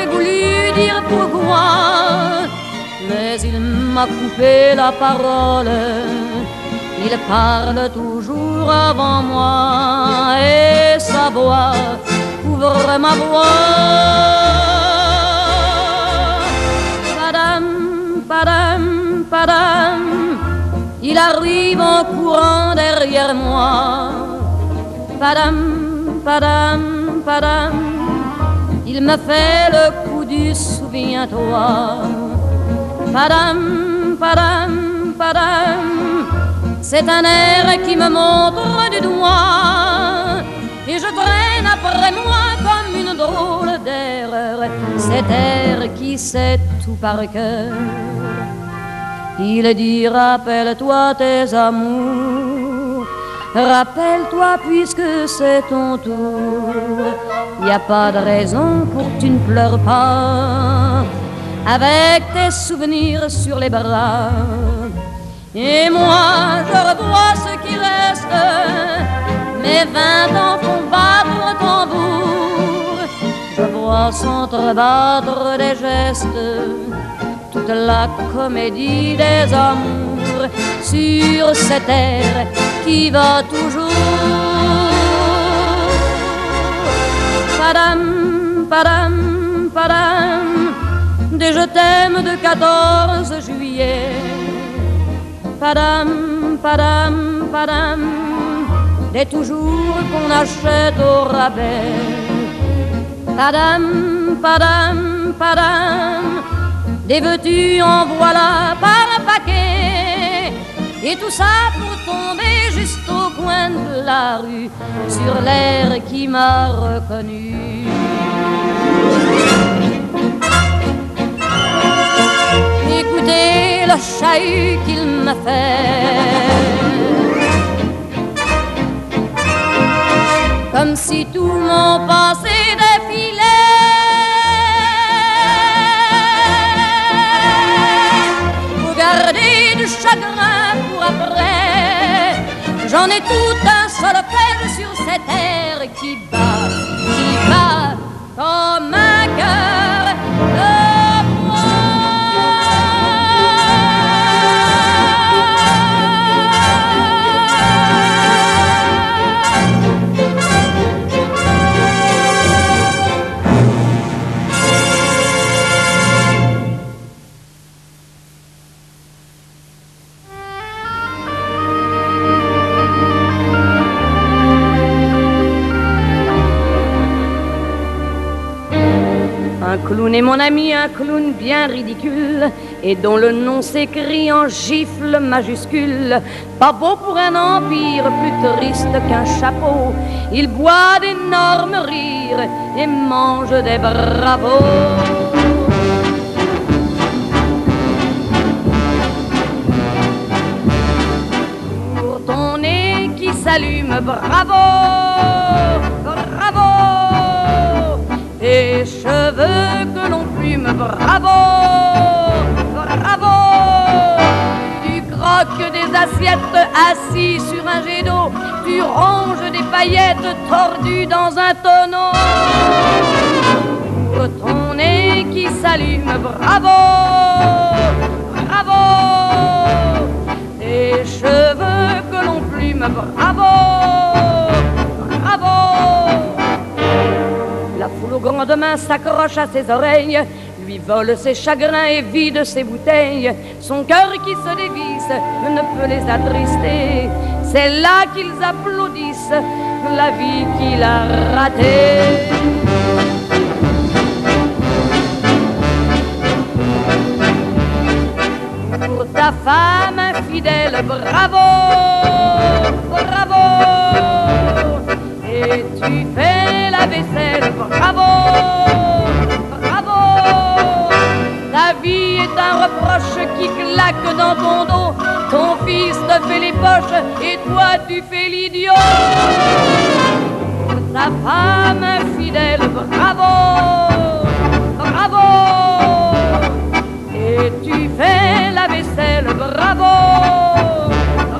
j'ai voulu dire pourquoi, mais il m'a coupé la parole. Il parle toujours avant moi et sa voix couvre ma voix. Padam, padam, padam, il arrive en courant derrière moi. Padam, padam, padam, il me fait le coup du souviens-toi. Padam, padam, padam, c'est un air qui me montre du doigt et je traîne après moi comme une drôle d'erreur cet air qui sait tout par cœur. Il dit rappelle-toi tes amours, rappelle-toi puisque c'est ton tour. Y a pas de raison pour que tu ne pleures pas avec tes souvenirs sur les bras. Et moi je revois ce qui reste, mes 20 ans font battre le tambour. Je vois s'entrebattre des gestes, toute la comédie des amours sur cette terre qui va toujours. Padam, padam, padam, des je t'aime de 14 juillet. Padam, padam, padam, des toujours qu'on achète au rabais. Padam, padam, padam, des veux-tu en voilà par un paquet. Et tout ça pour tomber juste au coin de la rue sur l'air qui m'a reconnu. Écoutez le chahut qu'il m'a fait, comme si tout mon passé défilait. Faut garder du chagrin pour après, j'en ai tout un solfège sur cette terre qui bat comme un cœur de un clown est mon ami, un clown bien ridicule, et dont le nom s'écrit en gifle majuscule. Pas beau pour un empire, plus triste qu'un chapeau. Il boit d'énormes rires et mange des bravos. Pour ton nez qui s'allume, bravo, bravo. Tes cheveux que l'on plume, bravo, bravo. Tu croques des assiettes assis sur un jet d'eau, tu ronges des paillettes tordues dans un tonneau. Pour ton nez qui s'allume, bravo, bravo. Tes cheveux que l'on plume, bravo, bravo. La foule aux grandes mains s'accroche à ses oreilles, lui vole ses chagrins et vide ses bouteilles. Son cœur qui se dévisse ne peut les attrister. C'est là qu'ils applaudissent la vie qu'il a ratée. Pour ta femme infidèle, bravo, bravo. Et tu fais la vaisselle, bravo, bravo. Ta vie est un reproche qui claque dans ton dos. Ton fils te fait les poches et toi tu fais l'idiot. Ta femme infidèle, bravo, bravo. Et tu fais la vaisselle, bravo,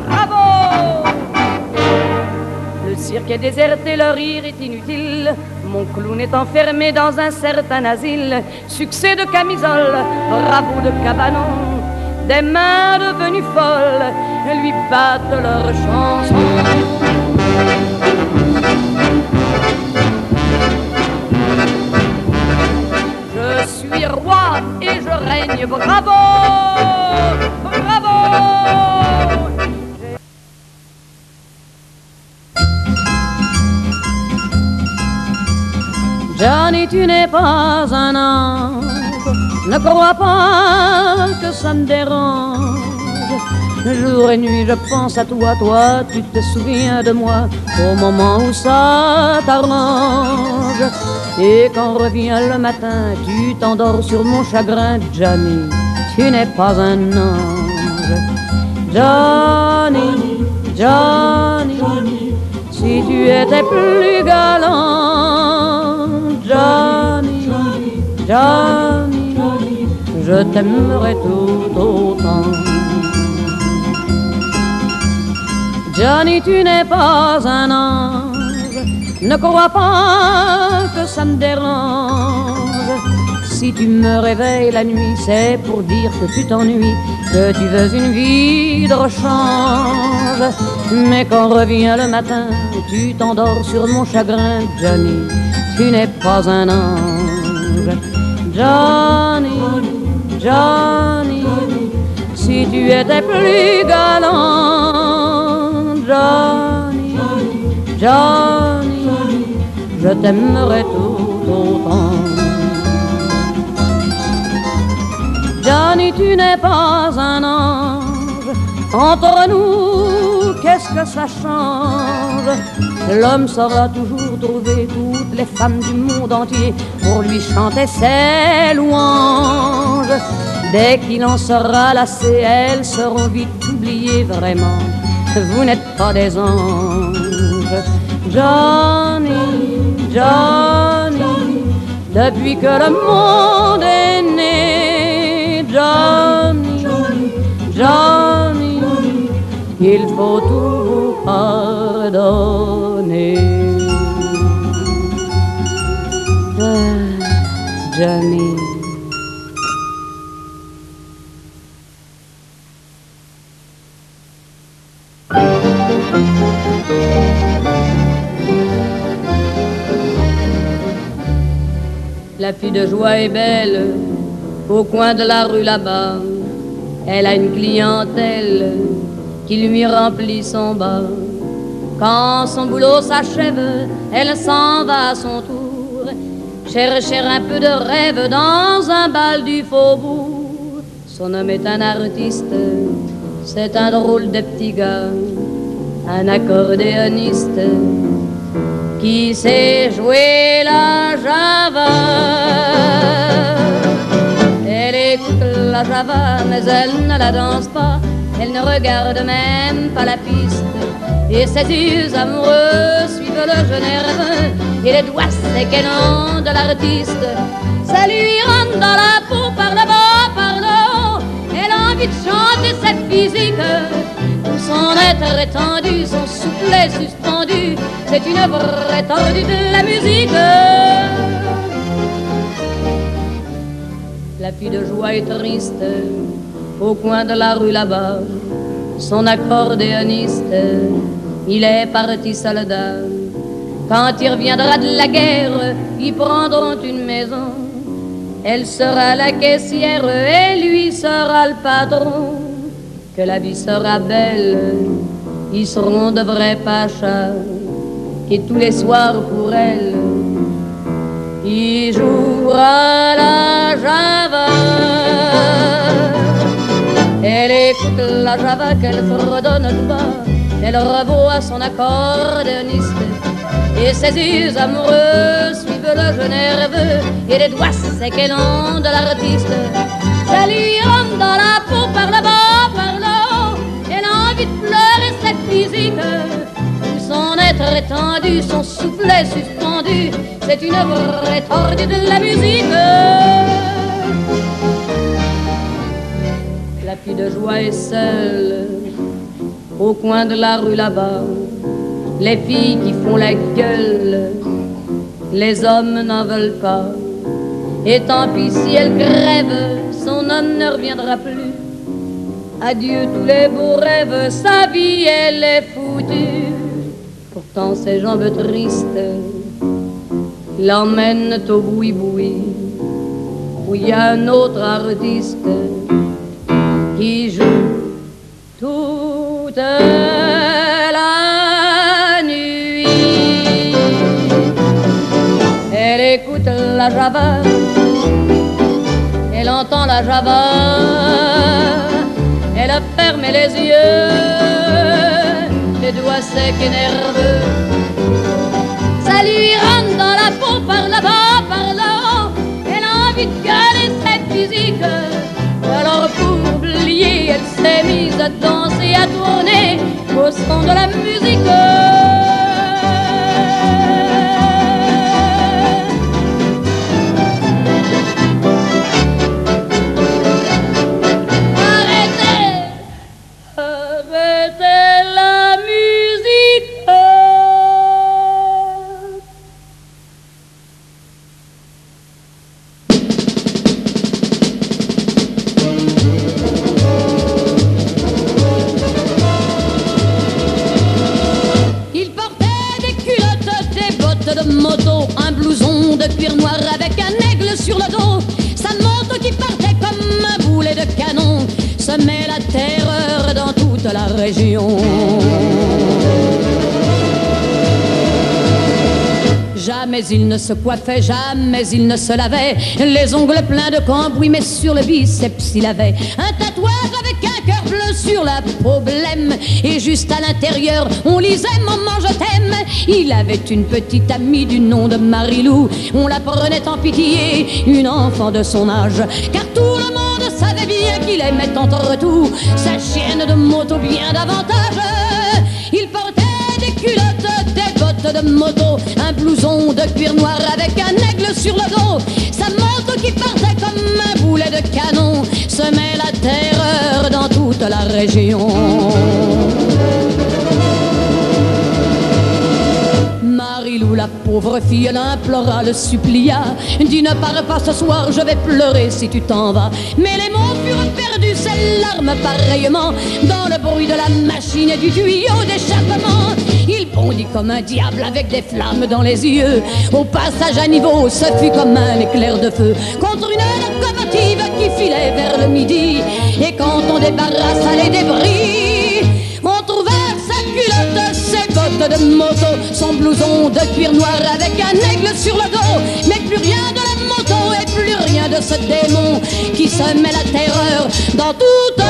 bravo. Le cirque est déserté, le rire est inutile. Mon clown est enfermé dans un certain asile. Succès de camisole, bravo de cabanon. Des mains devenues folles lui battent leurs chansons. Je suis roi et je règne, bravo, bravo. Johnny, tu n'es pas un ange, ne crois pas que ça me dérange. Jour et nuit je pense à toi, toi tu te souviens de moi au moment où ça t'arrange. Et quand revient le matin, tu t'endors sur mon chagrin. Johnny, tu n'es pas un ange. Johnny, Johnny, si tu étais plus galant. Johnny, Johnny, je t'aimerais tout autant. Johnny, tu n'es pas un ange, ne crois pas que ça me dérange. Si tu me réveilles la nuit, c'est pour dire que tu t'ennuies, que tu veux une vie de rechange. Mais quand revient le matin, tu t'endors sur mon chagrin. Johnny, tu n'es pas un ange. Johnny, Johnny, si tu étais plus galant. Johnny, Johnny, je t'aimerais tout autant. Johnny, tu n'es pas un ange. Entre nous, qu'est-ce que ça change? L'homme saura toujours trouver toutes les femmes du monde entier pour lui chanter ses louanges. Dès qu'il en sera lassé, elles seront vite oubliées vraiment. Vous n'êtes pas des anges. Johnny, Johnny, depuis que le monde est né. Johnny, Johnny, il faut tout pardonner. Johnny. La fille de joie est belle, au coin de la rue là-bas. Elle a une clientèle qui lui remplit son bas. Quand son boulot s'achève, elle s'en va à son tour chercher un peu de rêve dans un bal du faubourg. Son homme est un artiste, c'est un drôle de petit gars, un accordéoniste qui sait jouer la java. Elle écoute la java, mais elle ne la danse pas. Elle ne regarde même pas la piste. Et ses yeux amoureux suivent le jeu nerveux et les doigts séquennants de l'artiste. Ça lui rentre dans la peau par le bas, par le haut. Elle a envie de chanter cette physique. Tout son être étendu, son soufflet suspendu. C'est une vraie tordue de la musique. La fille de joie est triste, au coin de la rue là-bas. Son accordéoniste, il est parti soldat. Quand il reviendra de la guerre, ils prendront une maison. Elle sera la caissière et lui sera le patron. Que la vie sera belle, ils seront de vrais pachas. Et tous les soirs pour elle, il jouera la java. Elle écoute la java qu'elle fredonne tout bas. Elle revoit son accordéoniste et ses yeux amoureux suivent le jeu nerveux et les doigts séquennants de l'artiste. Ça lui rentre dans la peau par le bas, par le haut. Elle a envie de pleurer cette physique. Tout son être étendu, son soufflet suspendu. C'est une vraie tordue de la musique. La fille de joie est seule, au coin de la rue là-bas. les filles qui font la gueule, les hommes n'en veulent pas. Et tant pis si elle crève, son homme ne reviendra plus. Adieu tous les beaux rêves, sa vie elle est foutue. Pourtant ses jambes tristes l'emmènent au boui-boui, où il y a un autre artiste qui joue toute la nuit. Elle écoute la java, elle entend la java, elle a fermé les yeux, les doigts secs et nerveux. Ça lui rentre dans la peau par là-bas, par là-haut. Elle a envie de caler cette musique. Alors pour oublier, elle s'est mise à danser, à tourner au son de la musique. Moto, un blouson de cuir noir avec un aigle sur le dos. Sa moto qui partait comme un boulet de canon semait la terreur dans toute la région. Jamais il ne se coiffait, jamais il ne se lavait, les ongles pleins de cambouis, mais sur le biceps il avait un tatouage avec un cœur bleu sur la peau blême. Et juste à l'intérieur on lisait « Maman je t'aime ». Il avait une petite amie du nom de Marilou, on la prenait en pitié, une enfant de son âge, car tout le monde savait bien qu'il aimait entre tout sa chienne de moto bien davantage. Il portait des culottes, des bottes de moto, un blouson de cuir noir avec un aigle sur le dos. Sa moto qui partait comme un boulet de canon semait la terreur dans toute la région. Marilou, la pauvre fille, l'implora, le supplia, dis ne pars pas ce soir, je vais pleurer si tu t'en vas. Mais les mots furent perdus, ses larmes pareillement, dans le bruit de la machine et du tuyau d'échappement. Il bondit comme un diable avec des flammes dans les yeux. Au passage à niveau, ce fut comme un éclair de feu contre une locomotive qui filait vers le midi. Et quand on débarrassa les débris, on trouva sa culotte, ses bottes de moto, son blouson de cuir noir avec un aigle sur le dos. Mais plus rien de la moto et plus rien de ce démon qui semait la terreur dans toute